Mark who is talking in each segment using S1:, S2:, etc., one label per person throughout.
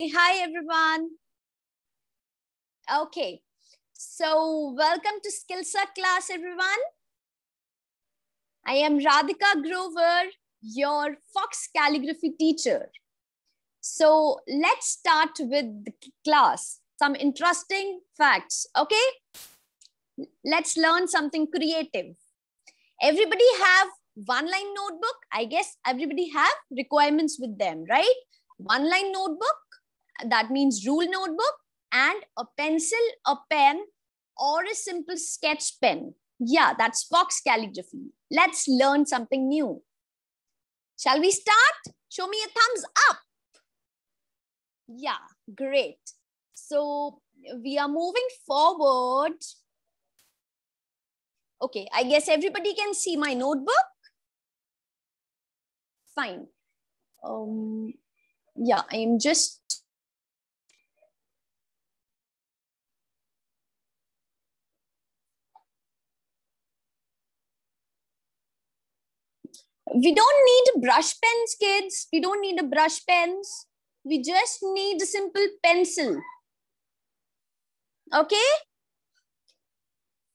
S1: Hi everyone. Okay, so welcome to Skillset class everyone. I am Radhika Grover, your Fox calligraphy teacher. So let's start with the class. Some interesting facts, okay? Let's learn something creative. Everybody have one-line notebook. I guess everybody have requirements with them, right? One-line notebook, that means rule notebook, and a pencil, a pen, or a simple sketch pen. Yeah, that's Fox calligraphy. Let's learn something new. Shall we start? Show me a thumbs up. Yeah, great. So we are moving forward. Okay, I guess everybody can see my notebook. Fine. Yeah, I'm just we don't need brush pens, kids. We don't need a brush pens. We just need a simple pencil. Okay?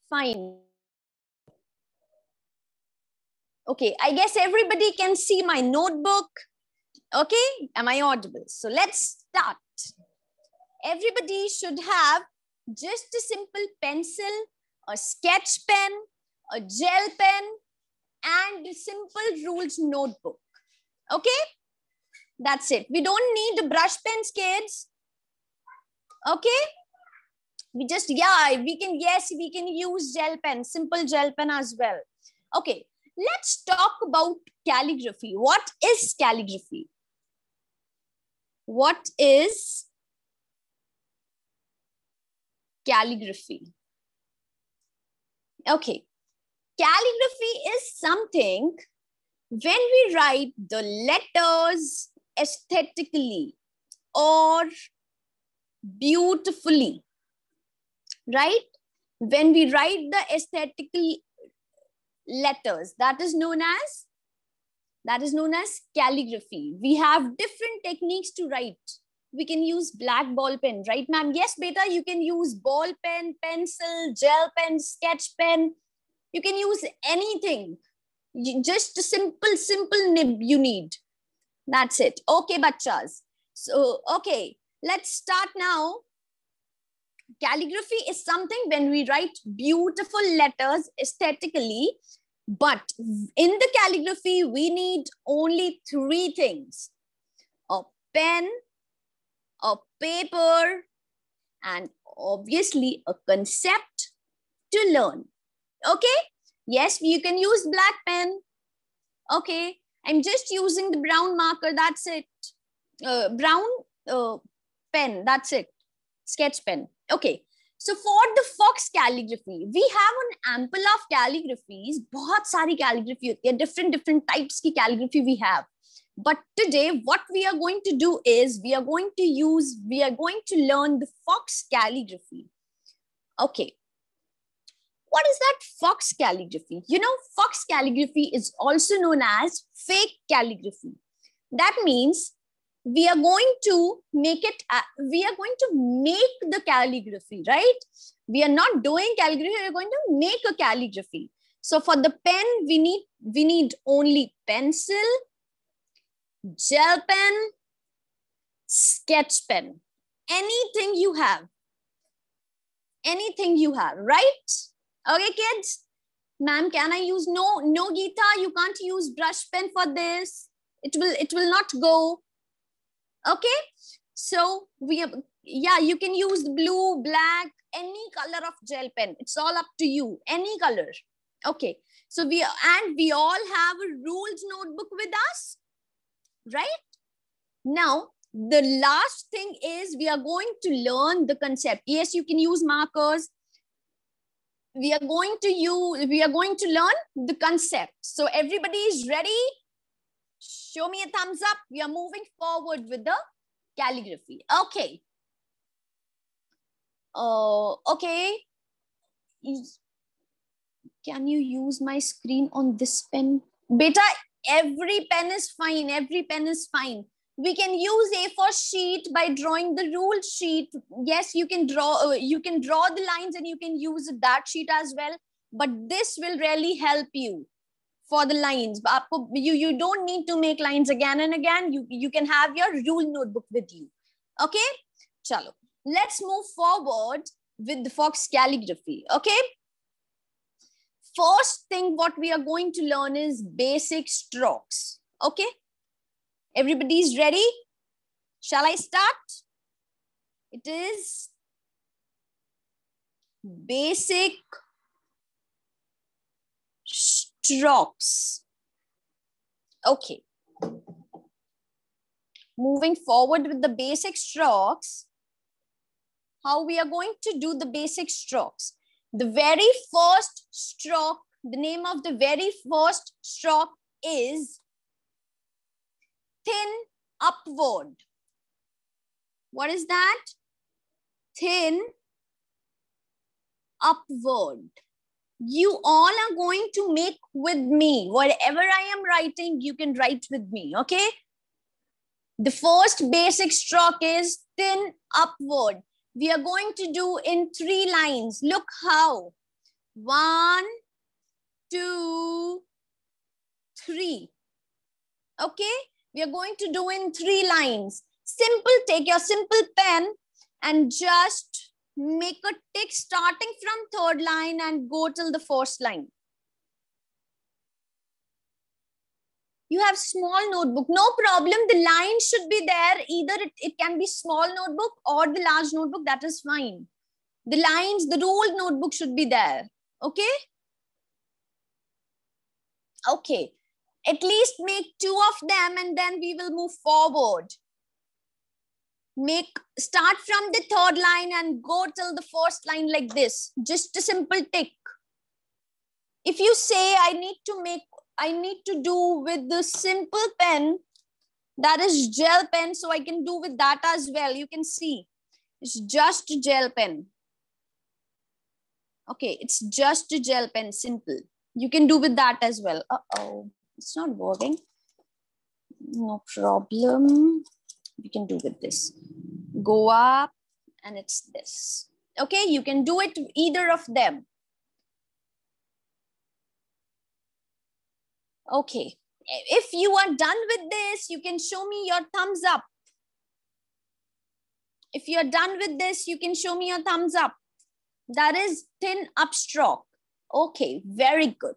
S1: Fine. Okay, I guess everybody can see my notebook. Okay, am I audible? So let's start. Everybody should have just a simple pencil, a sketch pen, a gel pen, and a simple rules notebook. Okay? That's it. We don't need brush pens, kids. Okay? We just, yeah, we can use gel pen, simple gel pen as well. Okay, let's talk about calligraphy. What is calligraphy? What is calligraphy? Okay, calligraphy is something when we write the letters aesthetically or beautifully, right? When we write the aesthetical letters, that is known as calligraphy. We have different techniques to write. We can use black ball pen, right, ma'am? Yes, beta, you can use ball pen, pencil, gel pen, sketch pen. You can use anything. Just a simple nib you need. That's it. Okay, bachas. So, okay, let's start now. Calligraphy is something when we write beautiful letters aesthetically, but in the calligraphy, we need only three things: a pen, a paper, and obviously a concept to learn. Okay? Yes, you can use black pen. Okay, I'm just using the brown marker. That's it. Brown pen. That's it. Sketch pen. Okay. So for the Fox calligraphy, we have an ample of calligraphies. बहुत सारी calligraphy होती है. Different types की calligraphy we have. But today, what we are going to do is we are going to learn the Fox calligraphy. Okay. What is that Fox calligraphy? You know, Fox calligraphy is also known as fake calligraphy. That means we are going to make the calligraphy, right? We are not doing calligraphy, we are going to make a calligraphy. So for the pen, we need only pencil, gel pen, sketch pen, anything you have, right? Okay, kids. Ma'am, can I use no, Geeta, you can't use brush pen for this. It will not go. Okay, so you can use blue, black, any color of gel pen. It's all up to you, any color. Okay, so we all have a rules notebook with us, right? Now, the last thing is we are going to learn the concept. Yes, you can use markers. We are going to learn the concept. So everybody is ready? Show me a thumbs up. We are moving forward with the calligraphy. Okay. Okay. Can you use my screen on this pen? Beta, every pen is fine. Every pen is fine. We can use A4 sheet by drawing the rule sheet. Yes, you can draw the lines and you can use that sheet as well. But this will really help you for the lines. You don't need to make lines again and again. You can have your rule notebook with you. Okay, chalo. Let's move forward with the Fox calligraphy. Okay. First thing what we are going to learn is basic strokes. Okay. Everybody's ready? Shall I start? It is basic strokes. Okay. Moving forward with the basic strokes, how we are going to do the basic strokes. The very first stroke, the name of the very first stroke is thin upward. What is that? Thin upward. You all are going to make with me. Whatever I am writing, you can write with me, okay? The first basic stroke is thin upward. We are going to do in 3 lines. Look how. 1, 2, 3. Okay? We are going to do in 3 lines. Simple, take your simple pen and just make a tick starting from 3rd line and go till the 1st line. You have small notebook, no problem. The line should be there. Either it can be small notebook or the large notebook, that is fine. The lines, the ruled notebook should be there. Okay? Okay. At least make 2 of them and then we will move forward. Start from the 3rd line and go till the 1st line like this. Just a simple tick. If you say I need to do with the simple pen, that is gel pen, so I can do with that as well. You can see it's just gel pen. Okay, it's just a gel pen, simple. You can do with that as well. Uh-oh, it's not working. No problem. We can do with this. Go up and it's this. Okay, you can do it either of them. Okay, if you are done with this, you can show me your thumbs up. If you're done with this, you can show me your thumbs up. That is thin upstroke. Okay, very good.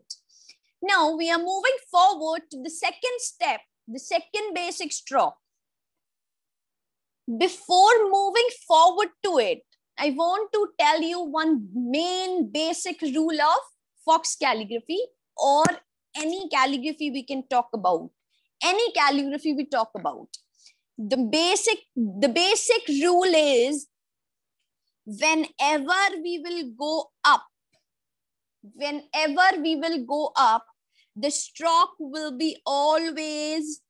S1: Now we are moving forward to the second step, the second basic stroke. Before moving forward to it, I want to tell you one main basic rule of Fox calligraphy, or any calligraphy we can talk about. Any calligraphy we talk about. The basic rule is, whenever we will go up, the stroke will be always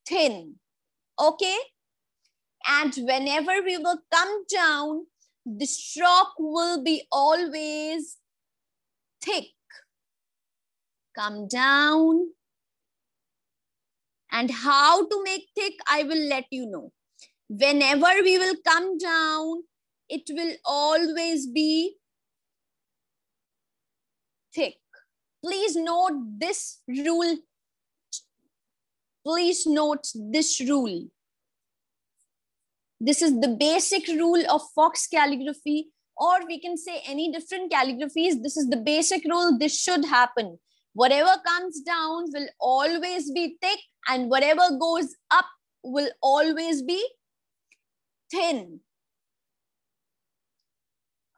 S1: thin. Okay? And whenever we will come down, the stroke will be always thick. Come down. And how to make thick, I will let you know. Whenever we will come down, it will always be thick. Please note this rule. Please note this rule. This is the basic rule of Fox calligraphy, or we can say any different calligraphies. This is the basic rule. This should happen. Whatever comes down will always be thick, and whatever goes up will always be thin.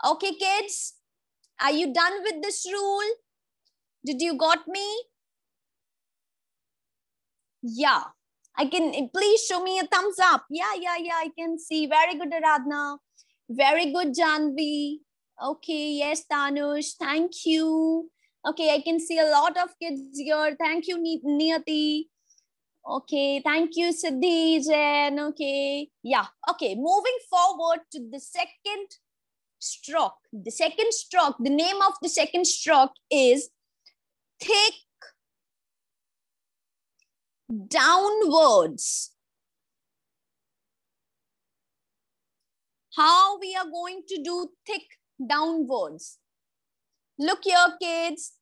S1: Okay, kids, are you done with this rule? Did you got me? Yeah. I can, please show me a thumbs up. Yeah, I can see. Very good, Aradhna. Very good, Janvi. Okay, yes, Tanush. Thank you. Okay, I can see a lot of kids here. Thank you, Niyati. Okay, thank you, Siddhi, Jen. Okay, yeah. Okay, moving forward to the second stroke. The second stroke, the name of the second stroke is thick downwards. How we are going to do thick downwards. Look here, kids.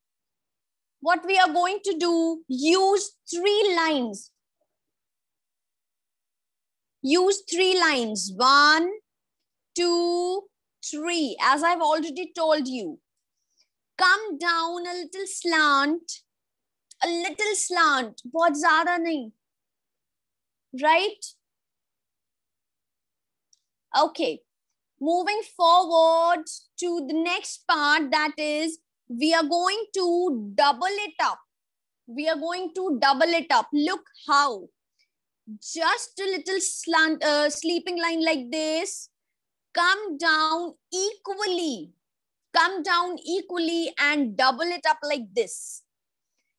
S1: What we are going to do, use 3 lines. Use 3 lines. 1, 2, 3. As I've already told you. Come down a little slant. A little slant. बहुत ज़्यादा नहीं. Right? Okay. Moving forward to the next part, that is, we are going to double it up. We are going to double it up. Look how. Just a little slant, sleeping line like this. Come down equally. Come down equally and double it up like this.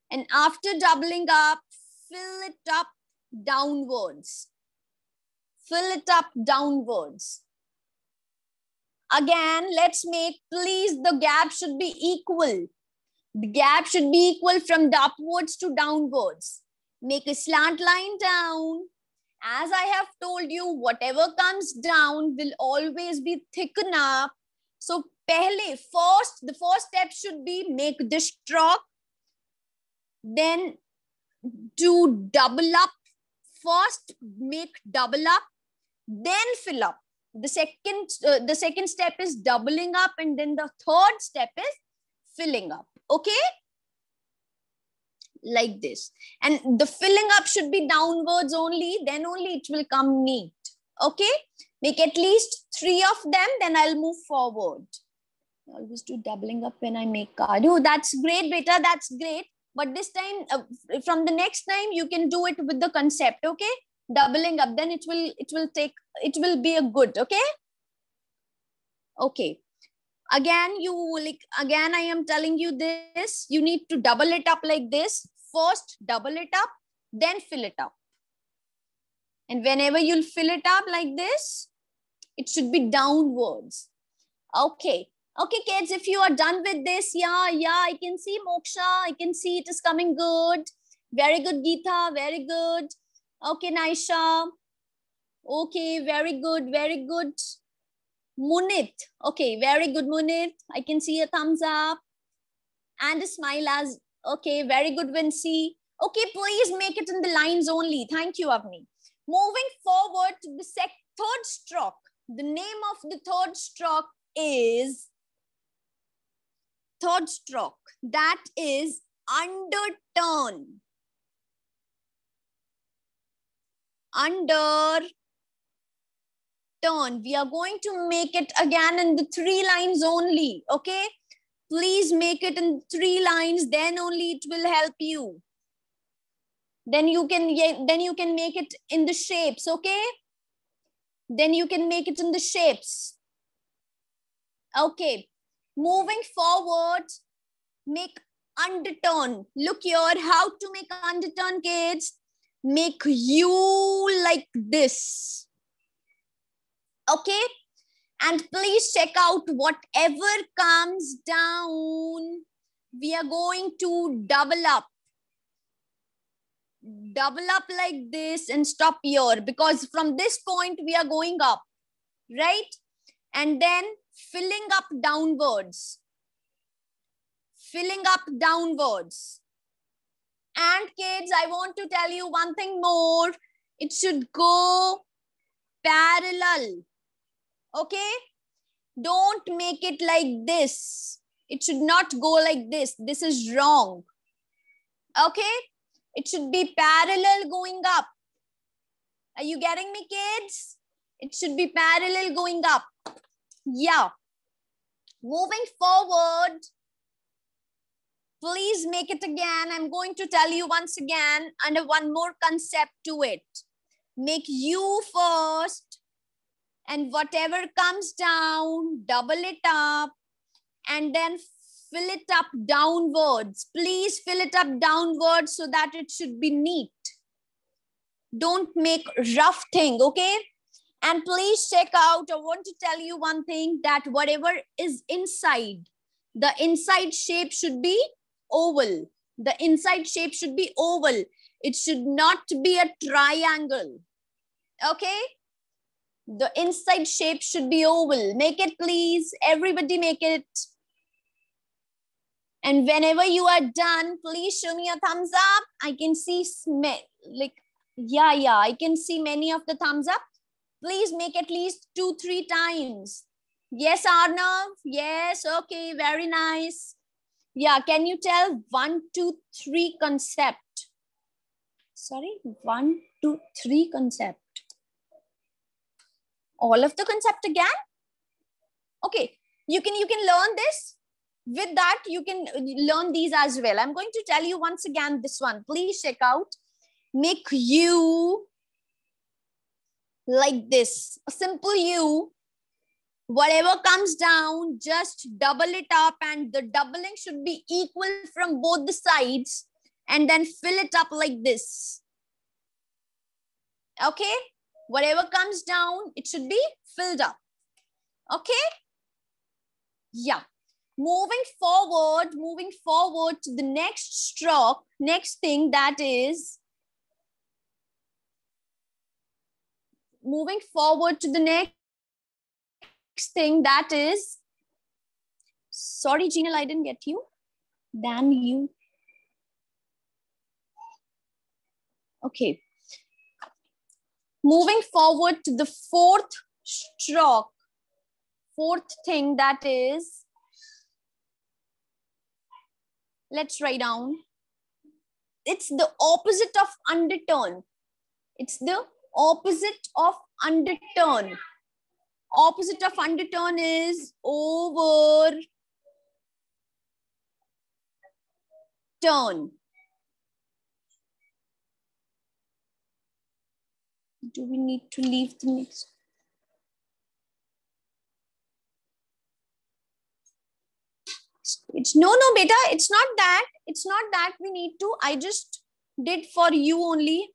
S1: And after doubling up, fill it up downwards. Fill it up downwards. Again, let's make, please, the gap should be equal. The gap should be equal from the upwards to downwards. Make a slant line down. As I have told you, whatever comes down will always be thicken up. So, the first step should be make the stroke. Then do double up. First, make double up. Then fill up. The second step is doubling up, and then the third step is filling up. Okay? Like this. And the filling up should be downwards only, then only it will come neat. Okay? Make at least 3 of them, then I'll move forward. I always do doubling up when I make card. Oh, that's great, beta. That's great. But this time, from the next time, you can do it with the concept. Okay? Doubling up, then it will be a good. Okay? Okay. Again, I am telling you this, you need to double it up like this. First, double it up, then fill it up. And whenever you'll fill it up like this, it should be downwards. Okay. Okay, kids, if you are done with this, yeah, I can see Moksha. I can see it is coming good. Very good, Geeta. Very good. Okay, Naisha. Okay, very good. Very good. Munit. Okay, very good, Munit. I can see a thumbs up. And a smile as, okay, very good, Vinci. Okay, please make it in the lines only. Thank you, Avni. Moving forward to the third stroke. The name of the third stroke is third stroke. That is underturn. Underturn. We are going to make it again in the 3 lines only. Okay? Please make it in 3 lines. Then only it will help you. Then you can make it in the shapes. Okay? Then you can make it in the shapes. Okay. Moving forward, make underturn. Look here, how to make underturn, kids. Make U like this. Okay? And please check out whatever comes down, we are going to double up. Double up like this and stop here, because from this point we are going up, right? And then filling up downwards. Filling up downwards. And kids, I want to tell you one thing more. It should go parallel. Okay? Don't make it like this. It should not go like this. This is wrong. Okay? It should be parallel going up. Are you getting me, kids? It should be parallel going up. Yeah. Moving forward, please make it again. I'm going to tell you once again and one more concept to it. Make U first, and whatever comes down, double it up, and then fill it up downwards. Please fill it up downwards so that it should be neat. Don't make rough thing, okay? And please check out, I want to tell you one thing, that whatever is inside, the inside shape should be oval. The inside shape should be oval. It should not be a triangle. Okay? The inside shape should be oval. Make it, please. Everybody make it. And whenever you are done, please show me a thumbs up. I can see I can see many of the thumbs up. Please make at least 2-3 times. Yes, Arnav. Yes. Okay. Very nice. Yeah. Can you tell 1, 2, 3 concept? Sorry. 1, 2, 3 concept. All of the concept again? Okay. You can learn this. With that, you can learn these as well. I'm going to tell you once again this one. Please check out. Make U like this. A simple U. Whatever comes down, just double it up, and the doubling should be equal from both the sides, and then fill it up like this. Okay? Whatever comes down, it should be filled up. Okay? Yeah. Moving forward to the next stroke, next thing that is, moving forward to the next thing that is, sorry, Jinal, I didn't get you. Damn you. Okay. Moving forward to the fourth stroke, fourth thing that is, let's write down. It's the opposite of underturn. It's the opposite of underturn. Opposite of underturn is over turn. Do we need to leave the next? It's no, beta. It's not that. It's not that we need to. I just did for you only.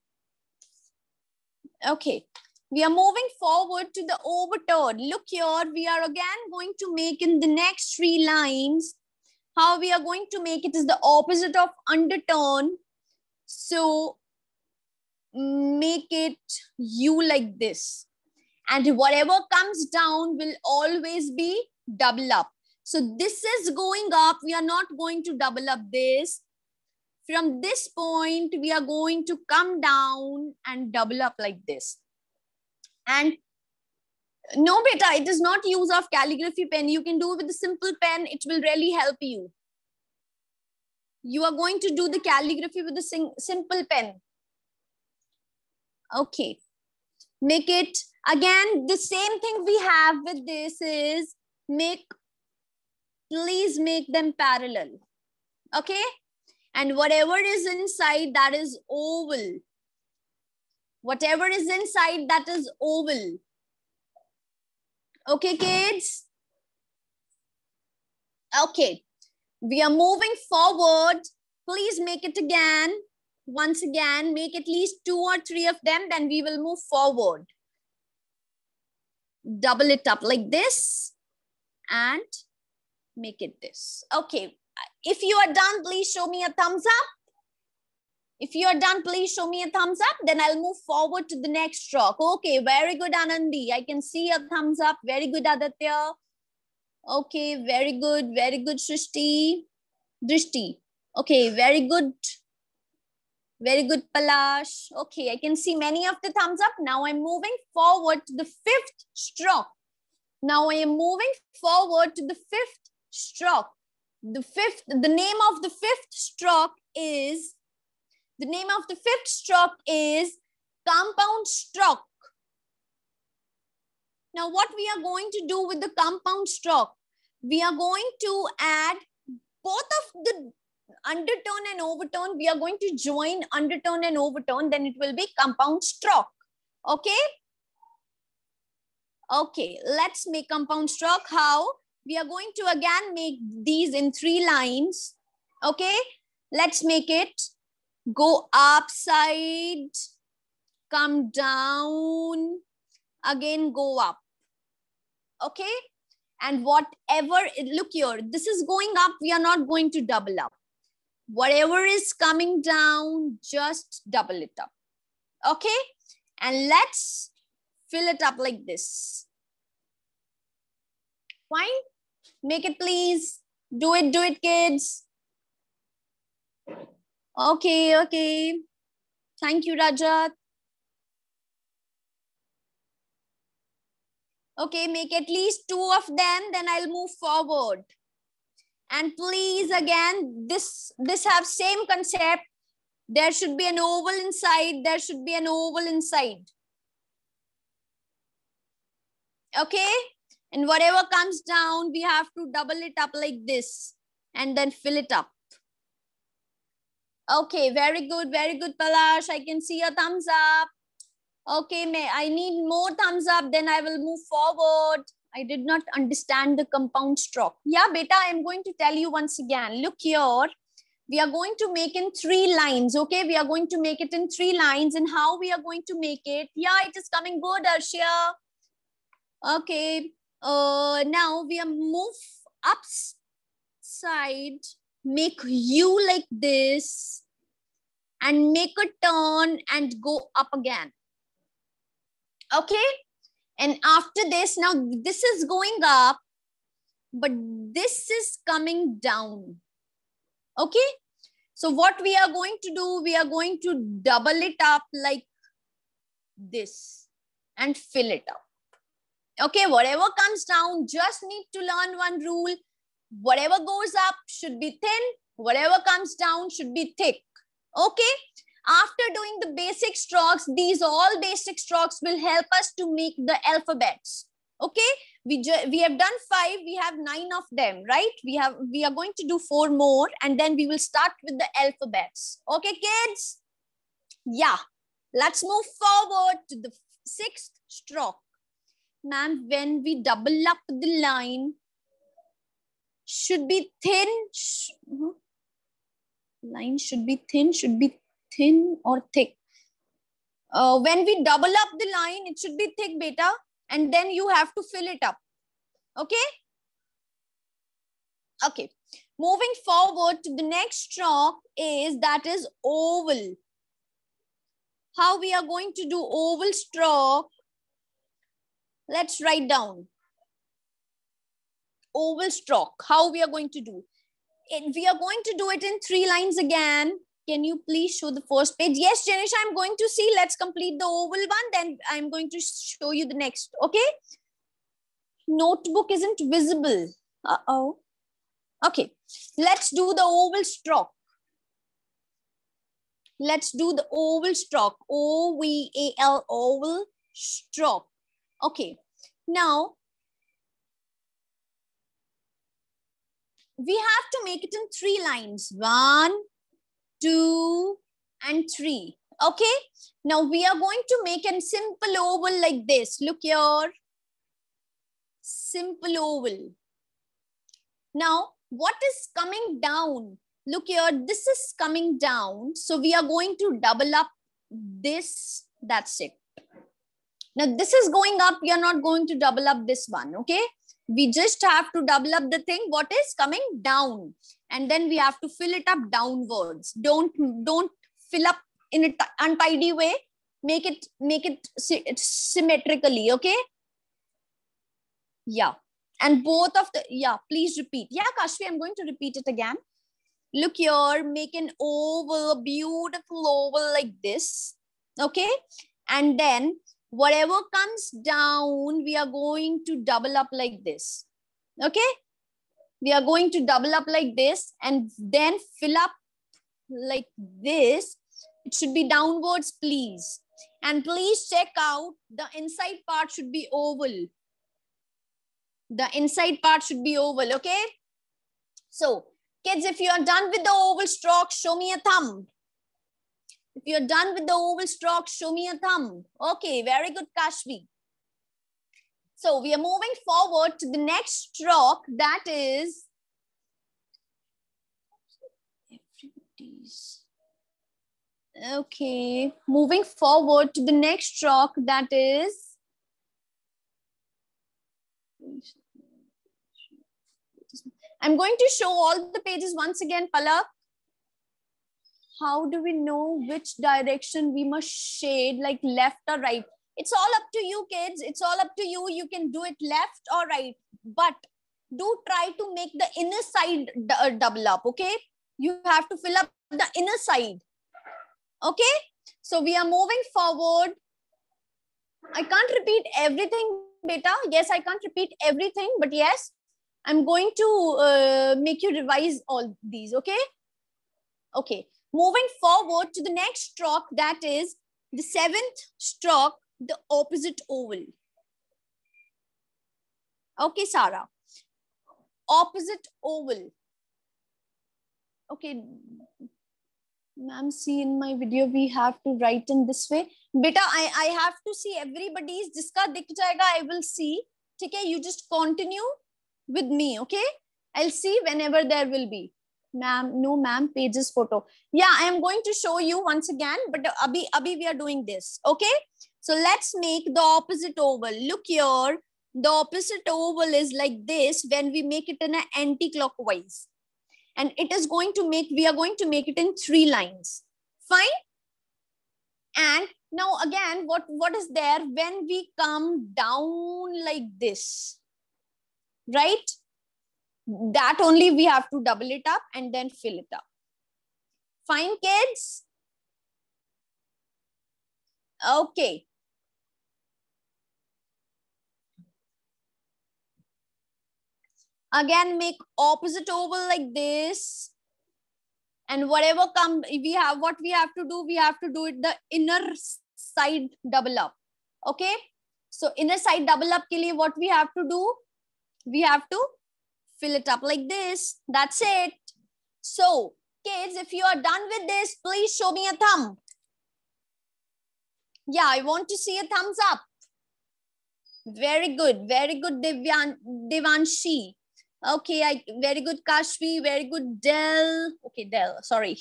S1: Okay. We are moving forward to the overturn. Look here. We are again going to make in the next 3 lines. How we are going to make it is the opposite of underturn. So make it U like this. And whatever comes down will always be double up. So this is going up. We are not going to double up this. From this point, we are going to come down and double up like this. And no, beta, it is not use of calligraphy pen. You can do it with a simple pen. It will really help you. You are going to do the calligraphy with a simple pen. Okay. Make it, again, the same thing we have with this is please make them parallel. Okay. And whatever is inside, that is oval. Whatever is inside, that is oval. Okay, kids? Okay. We are moving forward. Please make it again. Once again, make at least 2 or 3 of them. Then we will move forward. Double it up like this. And make it this. Okay. If you are done, please show me a thumbs up. If you are done, please show me a thumbs up. Then I'll move forward to the next stroke. Okay, very good, Anandi. I can see a thumbs up. Very good, Aditya. Okay, very good, Srishti. Drishti. Okay, very good. Very good, Palash. Okay, I can see many of the thumbs up. Now I'm moving forward to the 5th stroke. Now I am moving forward to the 5th stroke. The name of the 5th stroke is, compound stroke. Now what we are going to do with the compound stroke? We are going to add both of the undertone and overtone. We are going to join undertone and overtone. Then it will be compound stroke. Okay? Okay, let's make compound stroke. How? We are going to again make these in 3 lines. Okay? Let's make it. Go upside, come down, again go up. Okay? And whatever, look here, this is going up, we are not going to double up. Whatever is coming down, just double it up. Okay? And let's fill it up like this. Fine. Make it, please. Do it, kids. Okay, okay. Thank you, Rajat. Okay, make at least 2 of them, then I'll move forward. And please, again, this have same concept. There should be an oval inside. There should be an oval inside. Okay? And whatever comes down, we have to double it up like this and then fill it up. Okay, very good, Palash. I can see a thumbs up. Okay, I need more thumbs up, then I will move forward. I did not understand the compound stroke. Yeah, beta, I'm going to tell you once again. Look here. We are going to make in 3 lines, okay? We are going to make it in 3 lines. And how we are going to make it? Yeah, it is coming good, Arshia. Okay. Now we are move upside, make U like this, and make a turn and go up again. Okay. And after this, now this is going up, but this is coming down. Okay. So what we are going to do, we are going to double it up like this and fill it up. Okay, whatever comes down, just need to learn one rule. Whatever goes up should be thin. Whatever comes down should be thick. Okay. After doing the basic strokes, these all basic strokes will help us to make the alphabets. Okay. We have done 5. We have 9 of them, right? We are going to do 4 more, and then we will start with the alphabets. Okay, kids? Yeah. Let's move forward to the 6th stroke. Ma'am, when we double up the line, should be thin. Line should be thin or thick. When we double up the line, it should be thick, beta. And then you have to fill it up. Okay? Okay. Moving forward to the next stroke that is oval. How we are going to do oval stroke? Let's write down. Oval stroke. How we are going to do it? We are going to do it in 3 lines again. Can you please show the first page? Yes, Janisha, I'm going to see. Let's complete the oval one. Then I'm going to show you the next. Okay. Notebook isn't visible. Uh-oh. Okay. Let's do the oval stroke. Let's do the oval stroke. O-V-A-L, oval stroke. Okay. Now, we have to make it in 3 lines. 1, 2, and 3. Okay. Now we are going to make a simple oval like this. Look here. Simple oval. Now, what is coming down? Look here. This is coming down. So we are going to double up this. That's it. Now this is going up. We are not going to double up this one. Okay. We just have to double up the thing what is coming down, and then we have to fill it up downwards. Don't fill up in an untidy way. Make it symmetrically. Okay. Yeah. And both of the, yeah, please repeat. Yeah, Kashvi, I'm going to repeat it again. Look here, make an oval, a beautiful oval like this. Okay. And then whatever comes down, we are going to double up like this. Okay. We are going to double up like this and then fill up like this. It should be downwards, please. And please check out the inside part should be oval. The inside part should be oval. Okay. So kids, if you are done with the oval stroke, show me a thumb. If you're done with the oval stroke, show me a thumb. Okay, very good, Kashvi. So we are moving forward to the next stroke, that is okay. Moving forward to the next stroke, that is I'm going to show all the pages once again, Palak. How do we know which direction we must shade, like left or right? It's all up to you, kids. It's all up to you. You can do it left or right, but do try to make the inner side double up. Okay, you have to fill up the inner side. Okay, so we are moving forward. I can't repeat everything, beta. Yes, I can't repeat everything, but yes, I'm going to make you revise all these. Okay. Okay, moving forward to the next stroke, that is the 7th stroke, the opposite oval. Okay, Sarah. Opposite oval. Okay, ma'am, see in my video, we have to write in this way. Beta, I have to see everybody's. Jiska dikh jayega, I will see. Okay, you just continue with me, okay? I'll see whenever there will be. Ma'am, no ma'am, pages photo. Yeah, I am going to show you once again, but abhi we are doing this, okay? So let's make the opposite oval. Look here, the opposite oval is like this when we make it in an anti-clockwise. And it is going to make, we are going to make it in 3 lines. Fine? And now again, what is there when we come down like this, right? That only we have to double it up and then fill it up. Fine, kids? Okay. Again, make opposite oval like this. And whatever come, we have, what we have to do, we have to do it the inner side double up. Okay. So inner side double up ke liye what we have to do? We have to fill it up like this. That's it. So kids, if you are done with this, please show me a thumb. Yeah, I want to see a thumbs up. Very good, Devanshi. Okay, very good, Kashvi. Very good, Del. Okay, Del. Sorry.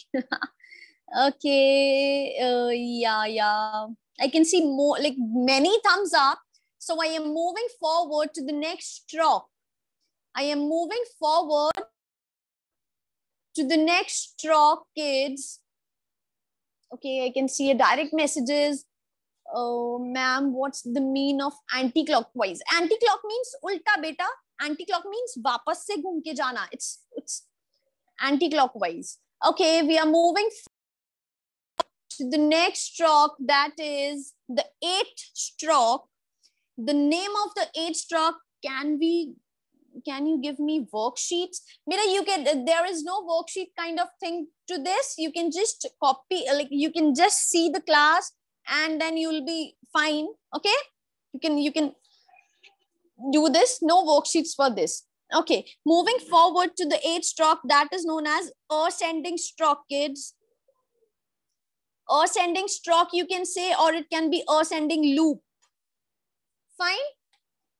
S1: Okay. Yeah. I can see more, like many thumbs up. So I am moving forward to the next stroke. I am moving forward to the next stroke, kids. Okay, I can see a direct messages. Oh, ma'am, what's the mean of anti-clockwise? Anti-clock means ulta, beta. Anti-clock means वापस से घूम के जाना. It's anti-clockwise. Okay, we are moving to the next stroke, that is the 8th stroke. The name of the 8th stroke, can you give me worksheets? Mira, you can, there is no worksheet kind of thing to this. You can just copy, like you can just see the class and then you will be fine. Okay, you can do this. No worksheets for this. Okay, moving forward to the 8th stroke, that is known as ascending stroke, kids. Ascending stroke you can say, or it can be ascending loop. Fine,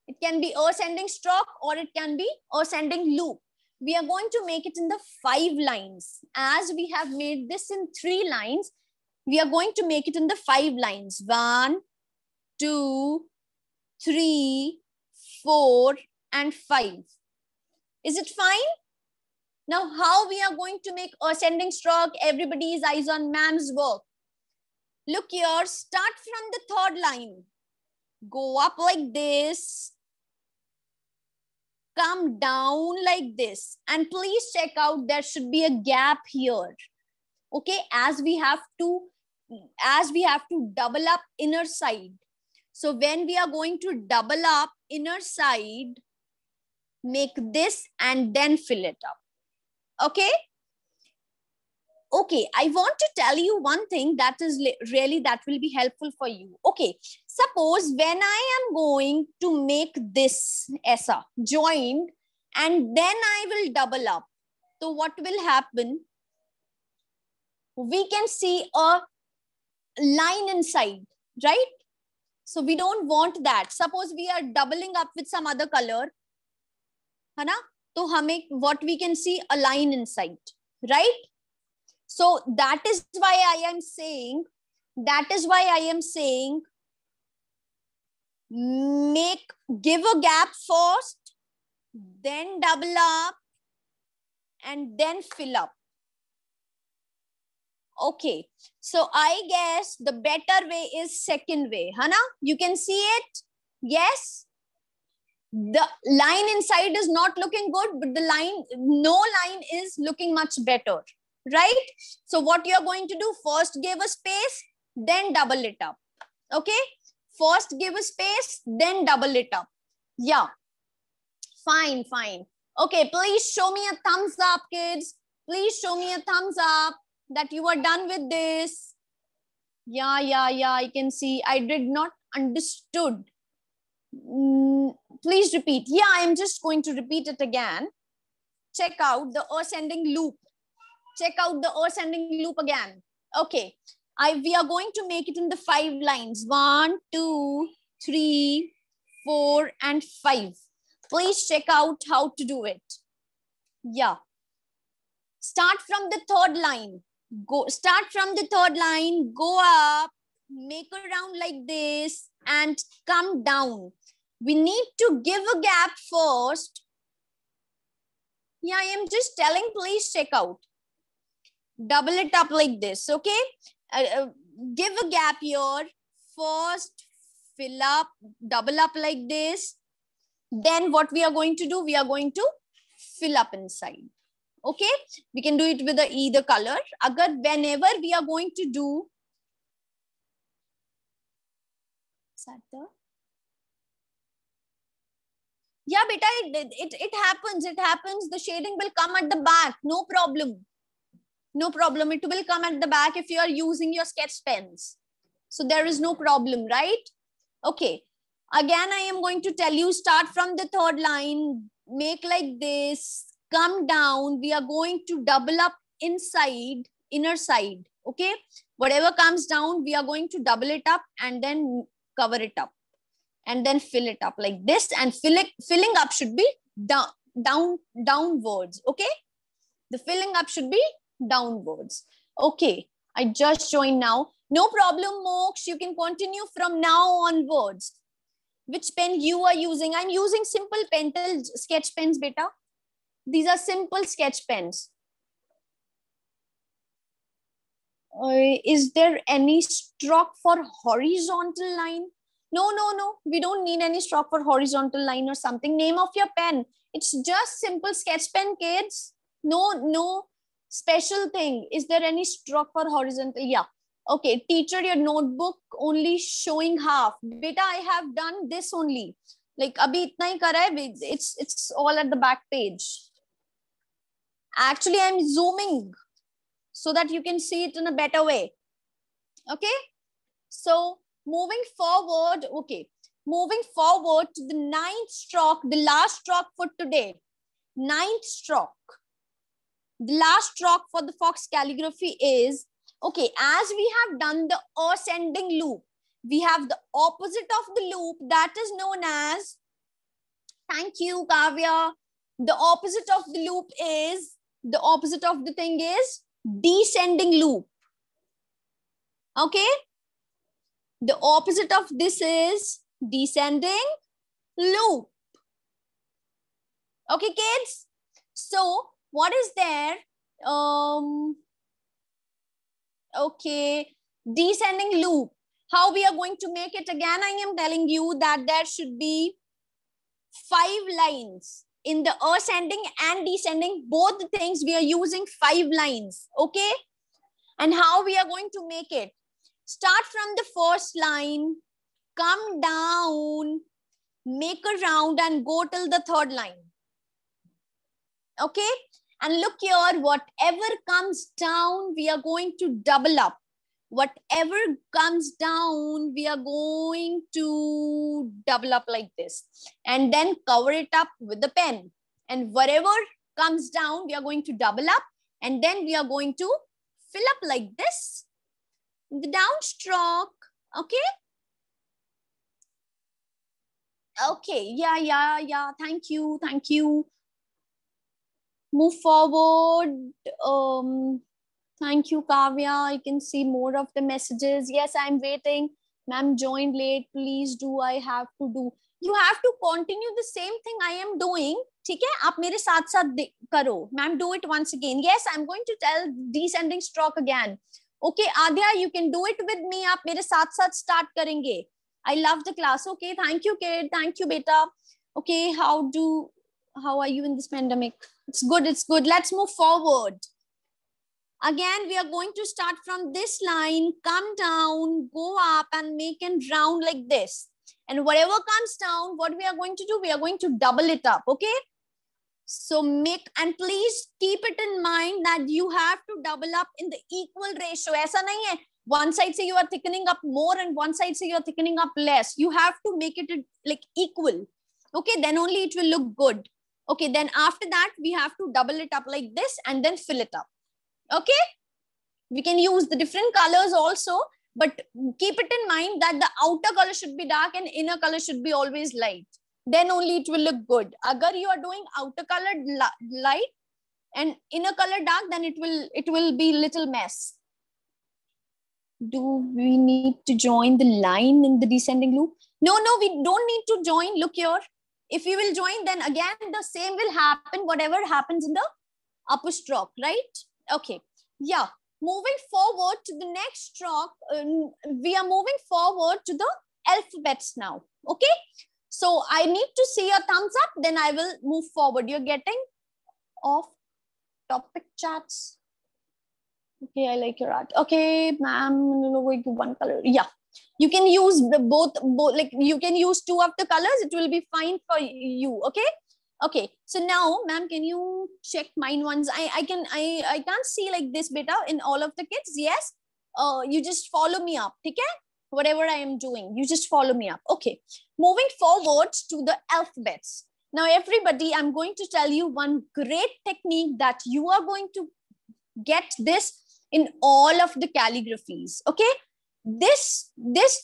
S1: it can be ascending stroke or it can be ascending loop. We are going to make it in the 5 lines. As we have made this in 3 lines, we are going to make it in the 5 lines. 1, 2, 3, 4, and 5. Is it fine? Now, how we are going to make ascending stroke? Everybody's eyes on ma'am's work. Look here, start from the 3rd line. Go up like this. Come down like this. And please check out, there should be a gap here. Okay, as we have to double up inner side. So when we are going to double up inner side, make this and then fill it up. Okay. Okay, I want to tell you one thing that is really, that will be helpful for you. Okay, suppose when I am going to make this ऐसा joined and then I will double up. So what will happen? We can see a line inside, right? So we don't want that. Suppose we are doubling up with some other color, है ना? तो हमें, what we can see, a line inside, right? So that is why I am saying, give a gap first, then double up, and then fill up. Okay, so I guess the better way is second way, Hana. You can see it. Yes, the line inside is not looking good, but the line, no line is looking much better, right? So what you're going to do, first give a space, then double it up. Okay, first give a space, then double it up. Yeah, fine, fine. Okay, please show me a thumbs up, kids. Please show me a thumbs up that you are done with this. Yeah, I can see. I did not understood. Please repeat. Yeah, I'm just going to repeat it again. Check out the ascending loop. Check out the ascending loop again. Okay, we are going to make it in the 5 lines. 1, 2, 3, 4, and 5. Please check out how to do it. Yeah. Start from the 3rd line. Start from the 3rd line, go up, make a round like this, and come down. We need to give a gap first. Yeah, I am just telling, please check out. Double it up like this, okay? Give a gap here. First, fill up, double up like this. Then what we are going to do, we are going to fill up inside. Okay, we can do it with either color. Agar whenever we are going to do, yeah, beta, it happens. It happens. The shading will come at the back. No problem. No problem. It will come at the back if you are using your sketch pens. So there is no problem, right? Okay. Again, I am going to tell you, start from the 3rd line, make like this, come down. We are going to double up inside, inner side. Okay. Whatever comes down, we are going to double it up and then cover it up. And then fill it up like this, and filling up should be downwards. Okay, the filling up should be downwards. Okay, I just joined now. No problem, Moksha. You can continue from now onwards. Which pen you are using? I'm using simple Pentel sketch pens, beta. These are simple sketch pens. Is there any stroke for horizontal line? No. We don't need any stroke for horizontal line or something. Name of your pen. It's just simple sketch pen, kids. No special thing. Is there any stroke for horizontal? Yeah. Okay, teacher, your notebook only showing half. Beta, I have done this only. Like, abhi itna hi kara hai. It's all at the back page. Actually, I'm zooming so that you can see it in a better way. Okay. So, moving forward, okay, moving forward to the 9th stroke, the last stroke for today. 9th stroke. The last stroke for the Fox calligraphy is, okay, as we have done the ascending loop, we have the opposite of the loop that is known as, thank you, Kavya. The opposite of the loop is, the opposite of the thing is descending loop. Okay. The opposite of this is descending loop. Okay, kids. So what is there? Okay, descending loop. How we are going to make it? Again, I am telling you that there should be 5 lines. In the ascending and descending, both the things we are using 5 lines. Okay. And how we are going to make it? Start from the 1st line, come down, make a round and go till the 3rd line. Okay. And look here, whatever comes down, we are going to double up. Whatever comes down, we are going to double up like this. And then cover it up with the pen. And whatever comes down, we are going to double up. And then we are going to fill up like this. The downstroke. Okay. Okay. Yeah. Thank you. Move forward. Thank you, Kavya. I can see more of the messages. Yes, I'm waiting. Ma'am joined late. Please do. I have to do. You have to continue the same thing I am doing. ठीक है? आप मेरे साथ साथ करो. Ma'am, do it once again. Yes, I'm going to tell descending stroke again. Okay, Adya, you can do it with me. आप मेरे साथ साथ start करेंगे. I love the class. Okay, thank you, kid. Thank you, beta. Okay, how are you in this pandemic? It's good. It's good. Let's move forward. Again, we are going to start from this line, come down, go up, and make it round like this. And whatever comes down, what we are going to do, we are going to double it up. Okay. So and please keep it in mind that you have to double up in the equal ratio. ऐसा नहीं है one side say you are thickening up more and one side say you are thickening up less. You have to make it like equal. Okay, then only it will look good. Okay, then after that we have to double it up like this and then fill it up. Okay, we can use the different colors also, but keep it in mind that the outer color should be dark and inner color should be always light. Then only it will look good. Agar you are doing outer color light and inner color dark, then it will be little mess. Do we need to join the line in the descending loop? No, we don't need to join. Look here. If you will join, then again the same will happen, whatever happens in the upper stroke, right? Okay. Yeah. Moving forward to the next stroke, we are moving forward to the alphabets now. Okay. So I need to see a thumbs up, then I will move forward. You're getting off topic chats. Okay, I like your art. Okay, ma'am, going to one color. Yeah, you can use the both, like you can use two of the colors. It will be fine for you. Okay. Okay. So now, ma'am, can you check mine ones? I can't see like this beta in all of the kids. Yes. You just follow me up. Okay. Whatever I am doing, you just follow me up. Okay. Moving forward to the alphabets. Now, everybody, I'm going to tell you one great technique that you are going to get this in all of the calligraphies. Okay. This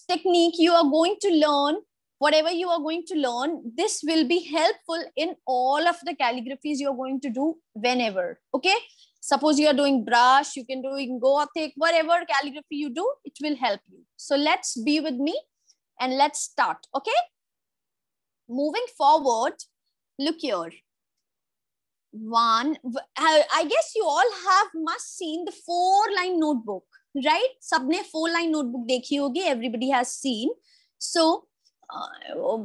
S1: technique you are going to learn, whatever you are going to learn, this will be helpful in all of the calligraphies you are going to do whenever. Okay. Suppose you are doing brush, you can do Gothic, whatever calligraphy you do, it will help you. So let's be with me and let's start. Okay. Moving forward, look here. I guess you all must seen the 4-line notebook, right? Sabne 4-line notebook dekhi hogi. Everybody has seen. So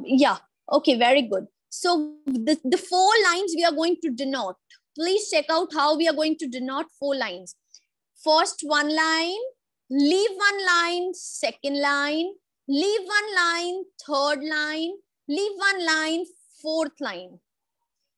S1: yeah. Okay, very good. So the 4 lines we are going to denote. Please check out how we are going to denote 4 lines. First 1 line, leave 1 line, second line, leave 1 line, third line, leave 1 line, fourth line.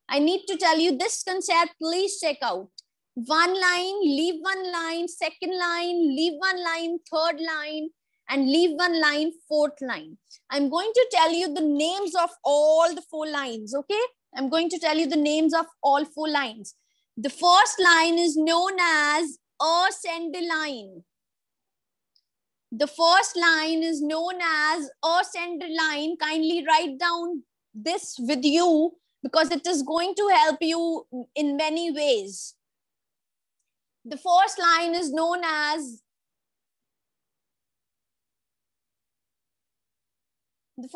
S1: I need to tell you this concept. Please check out. 1 line, leave 1 line, second line, leave 1 line, third line, and leave 1 line, fourth line. I'm going to tell you the names of all the 4 lines, okay? I'm going to tell you the names of all 4 lines. The first line is known as a sender line. The first line is known as a sender line. Kindly write down this with you because it is going to help you in many ways. The first line is known as the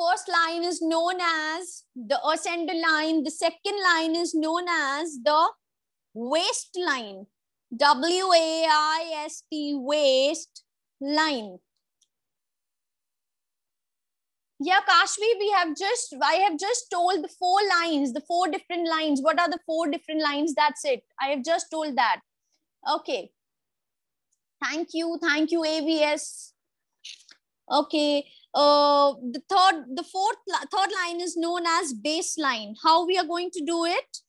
S1: ascender line. The second line is known as the waist line. W-A-I-S-T, waist line. Yeah, Kashvi, I have just told the 4 lines, the 4 different lines. What are the 4 different lines? That's it. I have just told that. Okay. Thank you, AVS. Okay. The third line is known as baseline. How we are going to do it?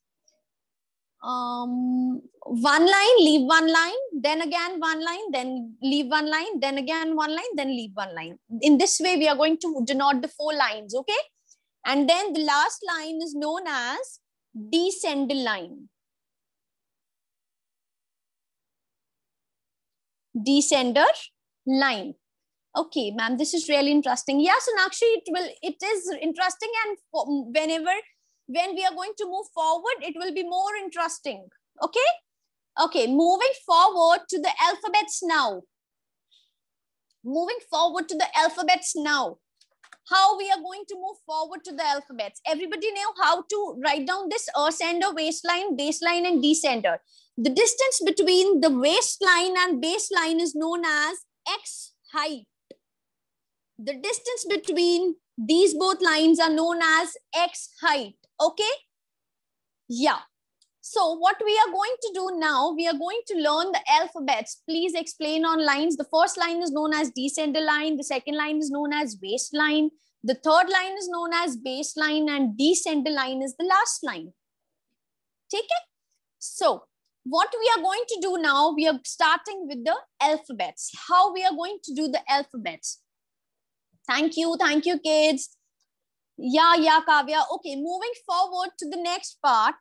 S1: 1 line, leave 1 line, then again 1 line, then leave 1 line, then again 1 line, then leave 1 line. In this way, we are going to denote the 4 lines, okay? And then the last line is known as descender line. Descender line. Okay, ma'am, this is really interesting. Yeah, Sonakshi, it is interesting, and when we are going to move forward, it will be more interesting. Okay. Okay, moving forward to the alphabets now. how we are going to move forward to the alphabets. Everybody know how to write down this ascender, waistline, baseline, and descender. The distance between the waistline and baseline is known as X height. The distance between these both lines are known as X height. Okay? Yeah. So what we are going to do now, we are going to learn the alphabets. Please explain on lines. The first line is known as descender line. The second line is known as waistline. The third line is known as baseline, and descender line is the last line. Take it? So what we are going to do now, we are starting with the alphabets. How we are going to do the alphabets. Thank you, kids. Yeah, Kavya. Okay, moving forward to the next part.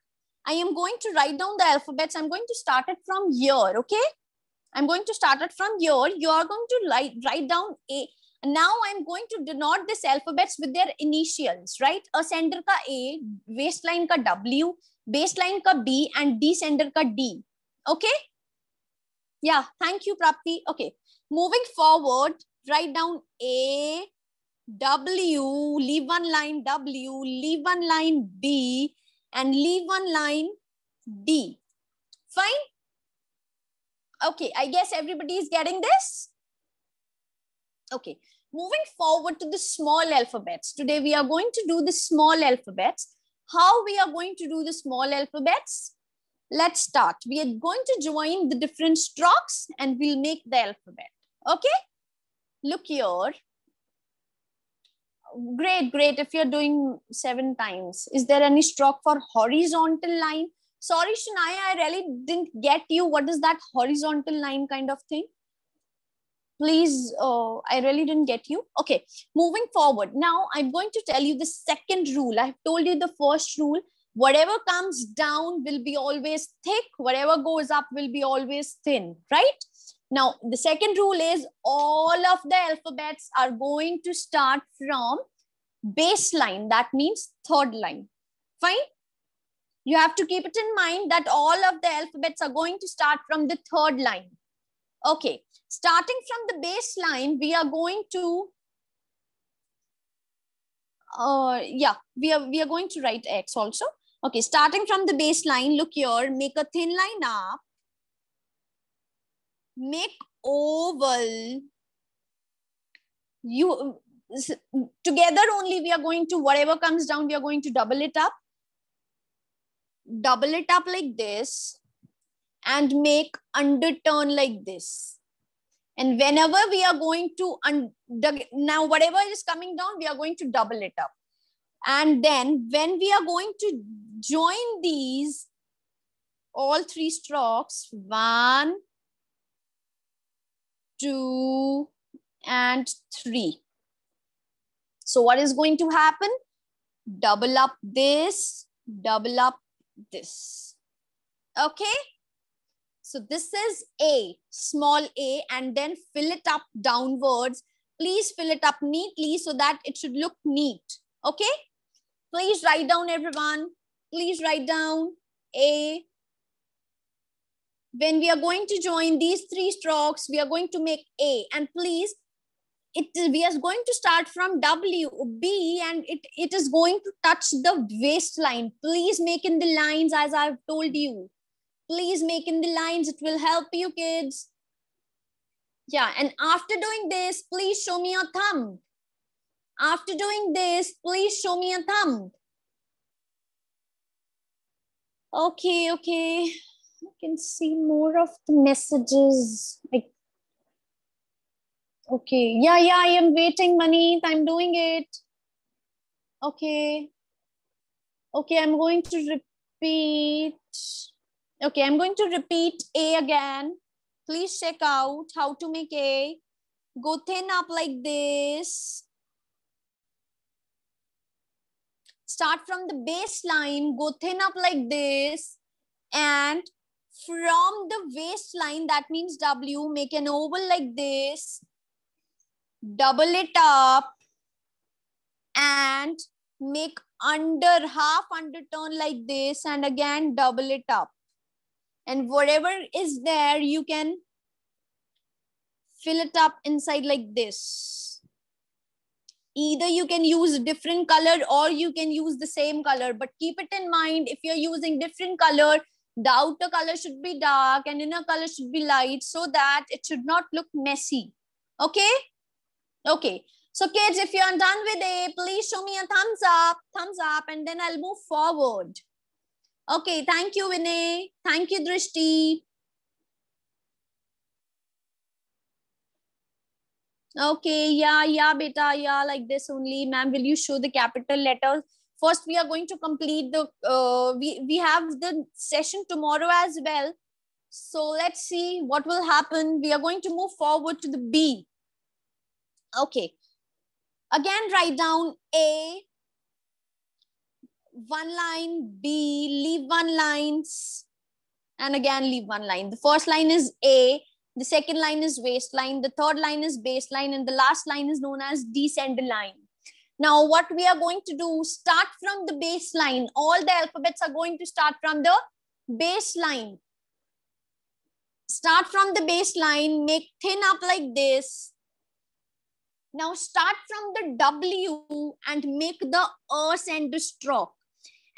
S1: I am going to write down the alphabets. I'm going to start it from here, okay? I'm going to start it from here. You are going to write down A. Now I'm going to denote this alphabets with their initials, right? Ascender ka A, waistline ka W, baseline ka B, and descender ka D. Okay? Yeah, thank you, Prapti. Okay, moving forward, write down A, W, leave one line W, leave one line B, and leave one line D. Fine? Okay, I guess everybody is getting this. Okay, moving forward to the small alphabets. Today we are going to do the small alphabets. How we are going to do the small alphabets? Let's start. We are going to join the different strokes and we'll make the alphabet. Okay? Look here. Great. If you're doing 7 times, is there any stroke for horizontal line? Sorry, Shania, I really didn't get you. What is that horizontal line kind of thing? Please, I really didn't get you. Okay, moving forward. Now I'm going to tell you the second rule. I've told you the first rule. Whatever comes down will be always thick. Whatever goes up will be always thin, right? Now, the second rule is all of the alphabets are going to start from baseline. That means third line. Fine? You have to keep it in mind that all of the alphabets are going to start from the third line. Okay. Starting from the baseline, we are going to, we are going to write X also. Okay. Starting from the baseline, look here, make a thin line up. Make oval. You together only we are going to, whatever comes down, we are going to double it up like this and make underturn like this. And whenever we are going to, now whatever is coming down, we are going to double it up. And then when we are going to join these, all 3 strokes, 1, 2, and 3. So what is going to happen? Double up this, double up this. Okay. So this is A, small a, and then fill it up downwards. Please fill it up neatly so that it should look neat. Okay. Please write down, everyone. Please write down A. When we are going to join these 3 strokes, we are going to make A. And please, we are going to start from W, B, and it is going to touch the waistline. Please make in the lines as I've told you. Please make in the lines. It will help you, kids. Yeah, and after doing this, please show me your thumb. After doing this, please show me a thumb. Okay. I can see more of the messages. Okay. Yeah, I am waiting, Manit. I'm doing it. Okay, I'm going to repeat. Okay, I'm going to repeat A again. Please check out how to make A. Go thin up like this. Start from the baseline, go thin up like this. And from the waistline, that means W, make an oval like this. Double it up. And make half underturn like this. And again, double it up. And whatever is there, you can fill it up inside like this. Either you can use different color or you can use the same color, but keep it in mind, if you're using different color, the outer color should be dark and inner color should be light, so that it should not look messy. Okay? Okay. So kids, if you're done with A, please show me a thumbs up, and then I'll move forward. Okay, thank you, Vinay. Thank you, Drishti. Okay, yeah, beta, yeah, like this only. Ma'am, will you show the capital letters? First, we are going to complete the, we have the session tomorrow as well. So let's see what will happen. We are going to move forward to the B. Okay. Again, write down A, one line, B, leave one line, and again leave one line. The first line is A, the second line is waistline, the third line is baseline, and the last line is known as descend line. Now, what we are going to do, start from the baseline. All the alphabets are going to start from the baseline. Start from the baseline, make thin up like this. Now start from the W and make the sender stroke.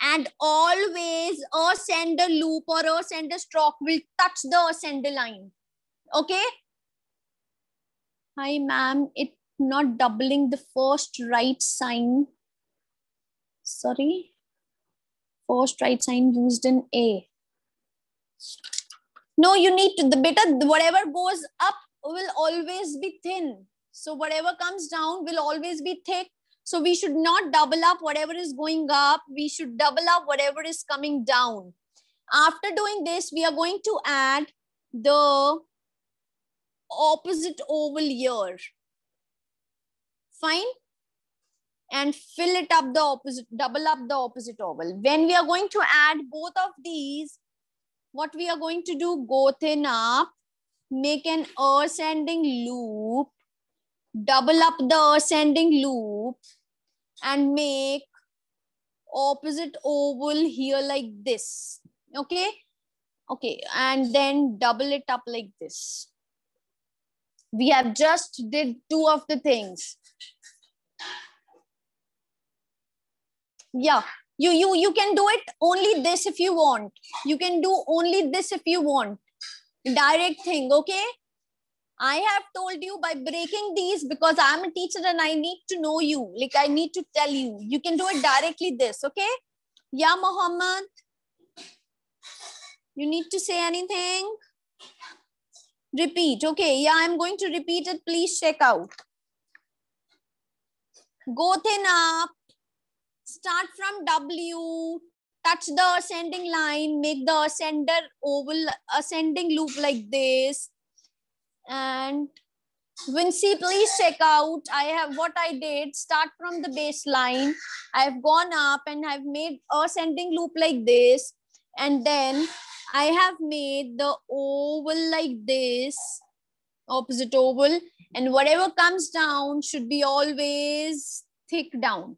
S1: And always a sender loop or a sender stroke will touch the sender line. Okay? Hi, ma'am. It's not doubling the first right sign. Sorry. First right sign used in A. No, you need to, the beta, whatever goes up will always be thin. So whatever comes down will always be thick. So we should not double up whatever is going up. We should double up whatever is coming down. After doing this, we are going to add the opposite oval here. Fine. And fill it up the opposite, double up the opposite oval. When we are going to add both of these, what we are going to do, go thin up, make an ascending loop, double up the ascending loop, and make opposite oval here like this. Okay? Okay, and then double it up like this. We have just did two of the things. Yeah, you can do it only this if you want. You can do only this if you want. Direct thing, okay? I have told you by breaking these because I'm a teacher and I need to know you. Like I need to tell you. You can do it directly this, okay? Yeah, Mohammed. You need to say anything? Repeat, okay? Yeah, I'm going to repeat it. Please check out. Go thin up. Start from W. Touch the ascending line. Make the ascender oval, ascending loop like this. And Vinci, please check out. I have what I did. Start from the baseline. I've gone up and I've made ascending loop like this. And then I have made the oval like this, opposite oval. And whatever comes down should be always thick down.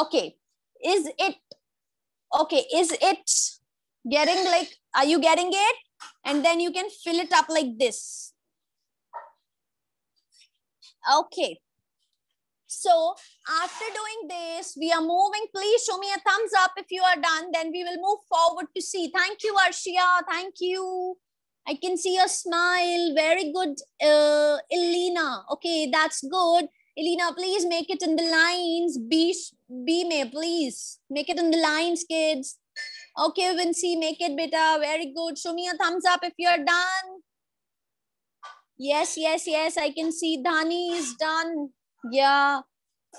S1: Okay. Is it, okay, is it getting like, are you getting it? And then you can fill it up like this. Okay. So after doing this, we are moving. Please show me a thumbs up if you are done. Then we will move forward to C. Thank you, Arshia. Thank you. I can see a smile. Very good, Elena. Okay, that's good. Elena, please make it in the lines. B may please make it in the lines, kids. Okay, Vinci, make it beta. Very good. Show me a thumbs up if you're done. Yes, yes, yes. I can see Dhani is done. Yeah.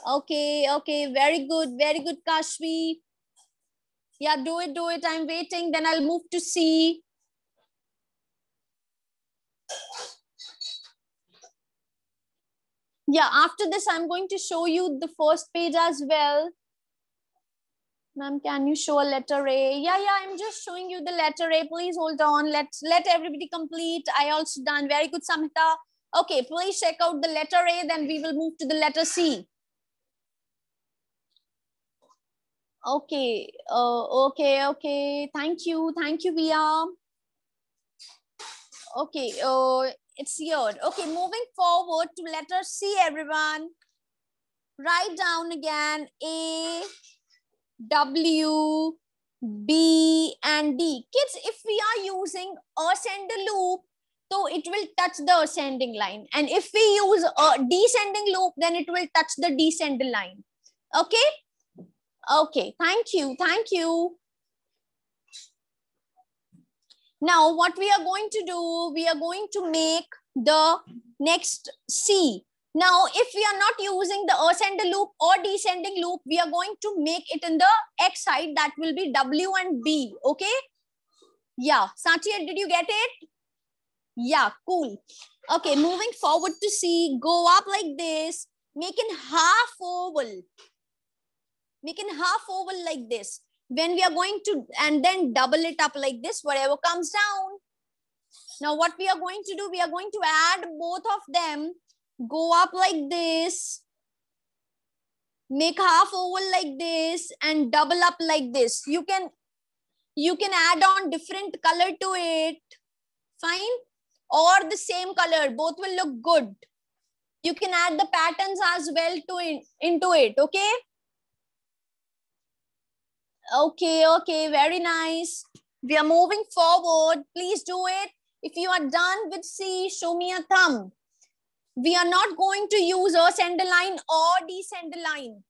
S1: Okay, okay. Very good, Kashvi. Yeah, do it. I'm waiting. Then I'll move to C. Yeah, after this, I'm going to show you the first page as well. Ma'am, can you show a letter A? Yeah, I'm just showing you the letter A. Please hold on. Let everybody complete. I also done. Very good, Samhita. Okay, please check out the letter A. Then we will move to the letter C. Okay. Okay. Thank you, Via. Okay. It's here. Okay, moving forward to letter C, everyone. Write down again A, W, B and D. Kids, if we are using ascending loop, so it will touch the ascending line. And if we use a descending loop, then it will touch the descending line. Okay? Okay, thank you, thank you. Now, what we are going to do, we are going to make the next C. Now, if we are not using the ascending loop or descending loop, we are going to make it in the X side. That will be W and B. Okay? Yeah. Sachi, did you get it? Yeah, cool. Okay, moving forward to C, go up like this, making half oval. Making half oval like this. When we are going to, and then double it up like this, whatever comes down. Now what we are going to do, we are going to add both of them, go up like this, make half oval like this and double up like this. You can add on different color to it, fine, or the same color, both will look good. You can add the patterns as well into it, okay? Okay, very nice. We are moving forward. Please do it. If you are done with C, show me a thumb. We are not going to use ascending line or descending line.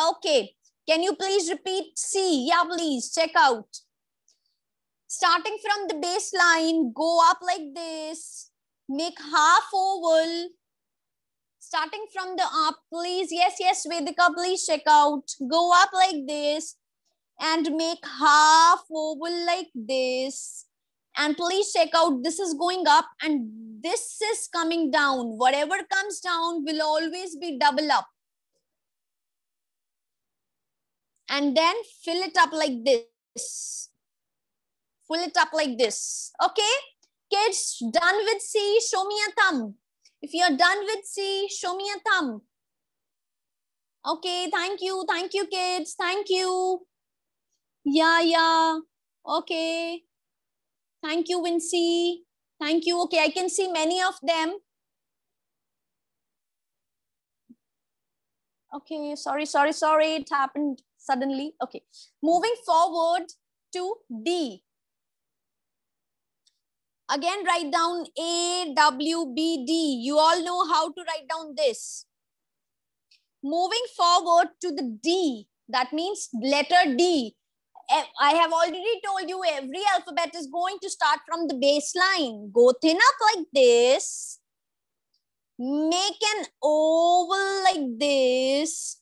S1: Okay. Can you please repeat C? Yeah, please. Check out. Starting from the baseline, go up like this. Make half oval. Starting from the up, please. Yes, Vedika, please check out. Go up like this and make half oval like this. And please check out, this is going up and this is coming down. Whatever comes down will always be double up. And then fill it up like this. Fill it up like this. Okay? Kids, done with C, show me a thumb. If you're done with C, show me a thumb. Okay, thank you, kids. Thank you. Yeah. Okay. Thank you, Vinci. Thank you. Okay, I can see many of them. Okay, sorry. It happened suddenly. Okay, moving forward to D. Again, write down A, W, B, D. You all know how to write down this. Moving forward to the D, that means letter D. I have already told you every alphabet is going to start from the baseline. Go thin up like this. Make an oval like this.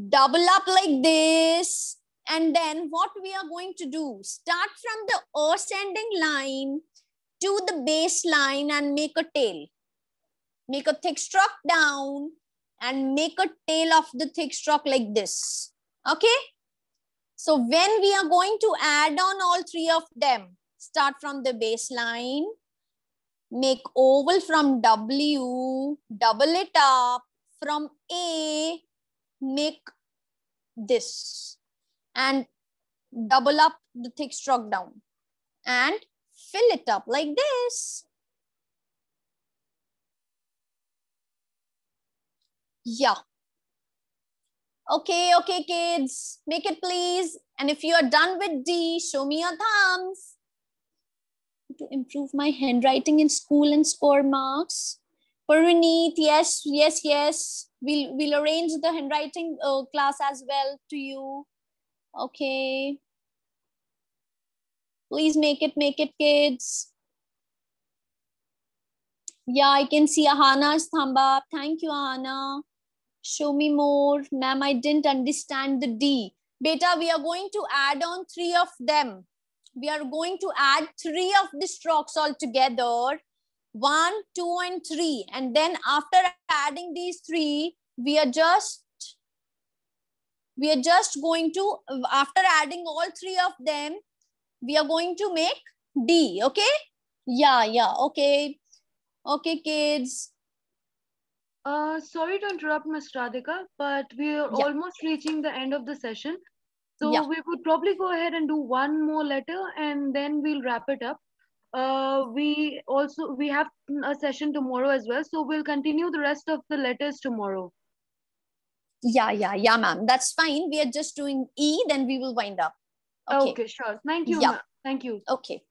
S1: Double up like this. And then what we are going to do, start from the ascending line to the baseline and make a tail. Make a thick stroke down and make a tail of the thick stroke like this. Okay? So when we are going to add on all three of them, start from the baseline, make oval from W, double it up, from A, make this and double up the thick stroke down and fill it up like this. Yeah. Okay, kids, make it please. And if you are done with D, show me your thumbs. To improve my handwriting in school and score marks. Parineet, yes. We'll arrange the handwriting class as well to you. Okay. Please make it, kids. Yeah, I can see Ahana's thumb up. Thank you, Ahana. Show me more. Ma'am, I didn't understand the D. Beta, we are going to add on three of them. We are going to add three of the strokes all together. 1, 2, and 3. And then after adding these three, we are just going to, after adding all three of them, we are going to make D. Okay? Yeah. Okay. Okay, kids.
S2: Sorry to interrupt, Ms. Radhika, but we are almost reaching the end of the session. So we would probably go ahead and do one more letter and then we'll wrap it up. we have a session tomorrow as well. So we'll continue the rest of the letters tomorrow.
S1: Yeah, ma'am. That's fine. We are just doing E, then we will wind up. Okay.
S2: Okay, sure. Thank you,
S1: Yeah.
S2: ma'am. Thank you.
S1: Okay.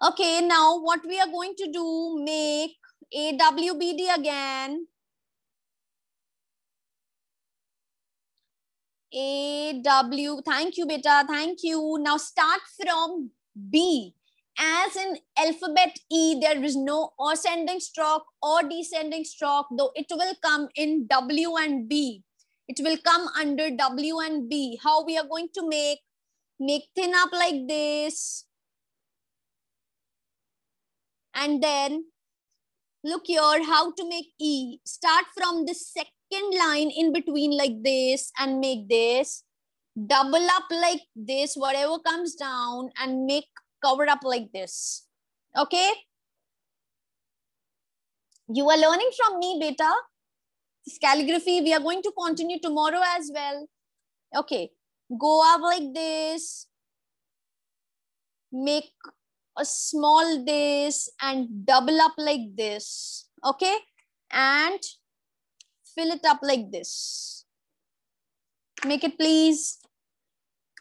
S1: Okay, now what we are going to do, make AWBD again. AW, thank you, beta. Thank you. Now start from B. As in alphabet E, there is no ascending stroke or descending stroke, though it will come in W and B. It will come under W and B. How we are going to make thin up like this. And then look here, how to make E. Start from the second line in between like this and make this. Double up like this, whatever comes down, and make cover up like this. Okay? You are learning from me, beta. This calligraphy, we are going to continue tomorrow as well. Okay. Go up like this. Make a small this and double up like this. Okay? And fill it up like this. Make it, please.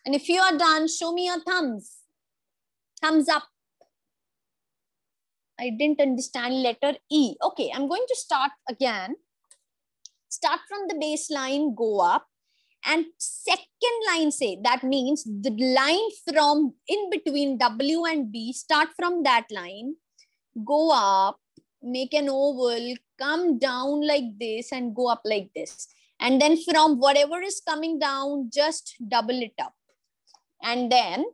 S1: And if you are done, show me your thumbs. Thumbs up. I didn't understand letter E. Okay, I'm going to start again. Start from the baseline, go up. And second line say, that means the line from in between W and B, start from that line, go up, make an oval, come down like this and go up like this. And then from whatever is coming down, just double it up. And then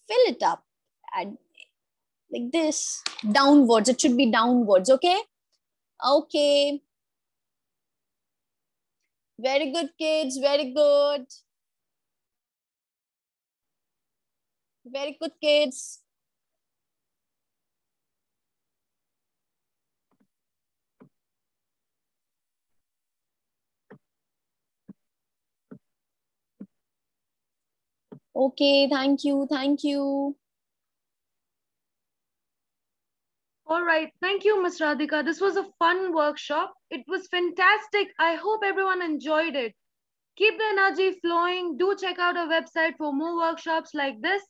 S1: fill it up and like this, downwards. It should be downwards, okay? Okay. Very good, kids. Very good. Very good, kids. Okay, thank you. Thank you.
S2: All right. Thank you, Ms. Radhika. This was a fun workshop. It was fantastic. I hope everyone enjoyed it. Keep the energy flowing. Do check out our website for more workshops like this.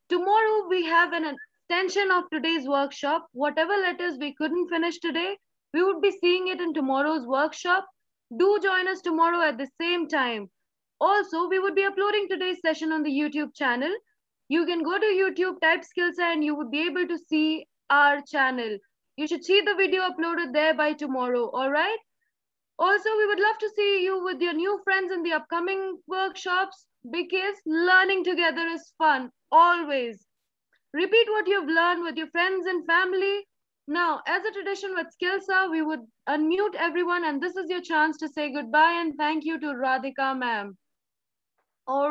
S2: Tomorrow, we have an extension of today's workshop. Whatever letters we couldn't finish today, we would be seeing it in tomorrow's workshop. Do join us tomorrow at the same time. Also, we would be uploading today's session on the YouTube channel. You can go to YouTube, type Skillsa, and you would be able to see our channel. You should see the video uploaded there by tomorrow, all right? Also, we would love to see you with your new friends in the upcoming workshops because learning together is fun, always. Repeat what you've learned with your friends and family. Now, as a tradition with Skillsa, we would unmute everyone, and this is your chance to say goodbye and thank you to Radhika ma'am. All